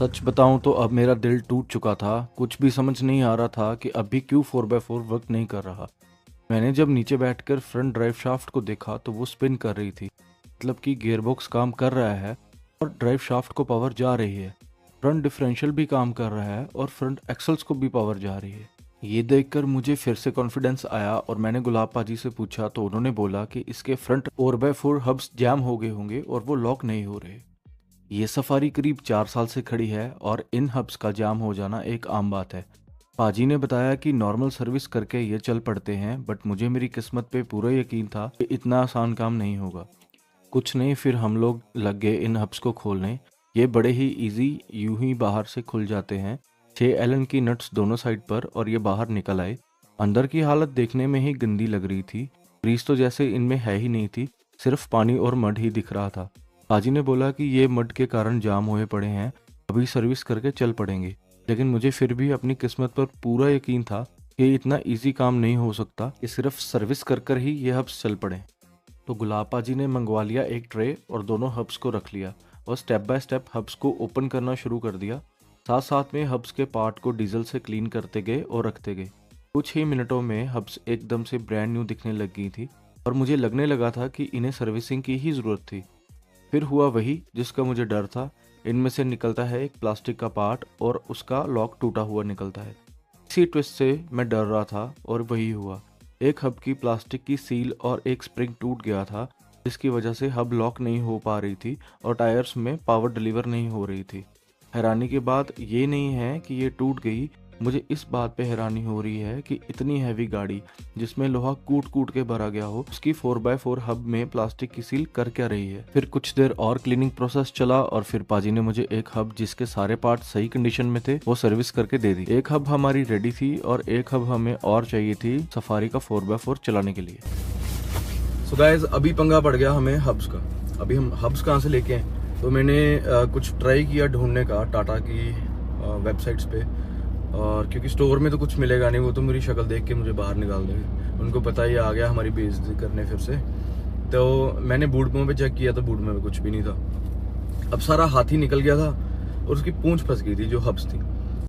सच बताऊं तो अब मेरा दिल टूट चुका था। कुछ भी समझ नहीं आ रहा था कि अभी क्यों 4x4 वर्क नहीं कर रहा। मैंने जब नीचे बैठकर फ्रंट ड्राइव शाफ्ट को देखा तो वो स्पिन कर रही थी, मतलब कि गियरबॉक्स काम कर रहा है और ड्राइव शाफ्ट को पावर जा रही है। फ्रंट डिफरेंशियल भी काम कर रहा है और फ्रंट एक्सल्स को भी पावर जा रही है। ये देखकर मुझे फिर से कॉन्फिडेंस आया और मैंने गुलाब पाजी से पूछा तो उन्होंने बोला कि इसके फ्रंट 4x4 हब्स जैम हो गए होंगे और वो लॉक नहीं हो रहे। ये सफारी करीब 4 साल से खड़ी है और इन हब्स का जाम हो जाना एक आम बात है। पाजी ने बताया कि नॉर्मल सर्विस करके ये चल पड़ते हैं, बट मुझे मेरी किस्मत पे पूरा यकीन था कि इतना आसान काम नहीं होगा। कुछ नहीं, फिर हम लोग लग गए इन हब्स को खोलने। ये बड़े ही इजी, यूं ही बाहर से खुल जाते हैं। 6 एलन की नट्स दोनों साइड पर और ये बाहर निकल आए। अंदर की हालत देखने में ही गंदी लग रही थी। ग्रीस तो जैसे इनमें है ही नहीं थी, सिर्फ पानी और मड ही दिख रहा था। पाजी ने बोला कि ये मड के कारण जाम हुए पड़े हैं, अभी सर्विस करके चल पड़ेंगे। लेकिन मुझे फिर भी अपनी किस्मत पर पूरा यकीन था कि इतना इजी काम नहीं हो सकता कि सिर्फ सर्विस कर कर ही ये हब्स चल पड़े। तो गुलाब पाजी ने मंगवा लिया एक ट्रे और दोनों हब्स को रख लिया और स्टेप बाय स्टेप हब्स को ओपन करना शुरू कर दिया। साथ साथ में हब्स के पार्ट को डीजल से क्लीन करते गए और रखते गए। कुछ ही मिनटों में हब्स एकदम से ब्रांड न्यू दिखने लग गई थी और मुझे लगने लगा था कि इन्हें सर्विसिंग की ही ज़रूरत थी। फिर हुआ वही जिसका मुझे डर था। इनमें से निकलता है एक प्लास्टिक का पार्ट और उसका लॉक टूटा हुआ निकलता है। इसी ट्विस्ट से मैं डर रहा था और वही हुआ। एक हब की प्लास्टिक की सील और एक स्प्रिंग टूट गया था, जिसकी वजह से हब लॉक नहीं हो पा रही थी और टायर्स में पावर डिलीवर नहीं हो रही थी। हैरानी की बात ये नहीं है कि ये टूट गई, मुझे इस बात पे हैरानी हो रही है कि इतनी हैवी गाड़ी जिसमें लोहा कूट कूट के भरा गया हो, उसकी 4x4 हब में प्लास्टिक की सील कर क्या रही है। फिर कुछ देर और क्लीनिंग प्रोसेस चला और फिर पाजी ने मुझे एक हब जिसके सारे पार्ट सही कंडीशन में थे वो सर्विस करके दे दी। एक हब हमारी रेडी थी और एक हब हमें और चाहिए थी सफारी का 4x4 चलाने के लिए। सो गाइस, अभी पंगा पड़ गया हमें हब्स का। अभी हम हब्स कहाँ से लेके आए? तो मैंने कुछ ट्राई किया ढूंढने का टाटा की वेबसाइट्स पे, और क्योंकि स्टोर में तो कुछ मिलेगा नहीं, वो तो मेरी शक्ल देख के मुझे बाहर निकाल देंगे। उनको पता ही आ गया हमारी बेइज्जती करने फिर से। तो मैंने बूट पे चेक किया तो बूट में कुछ भी नहीं था। अब सारा हाथी निकल गया था और उसकी पूंछ फंस गई थी जो हब्स थी।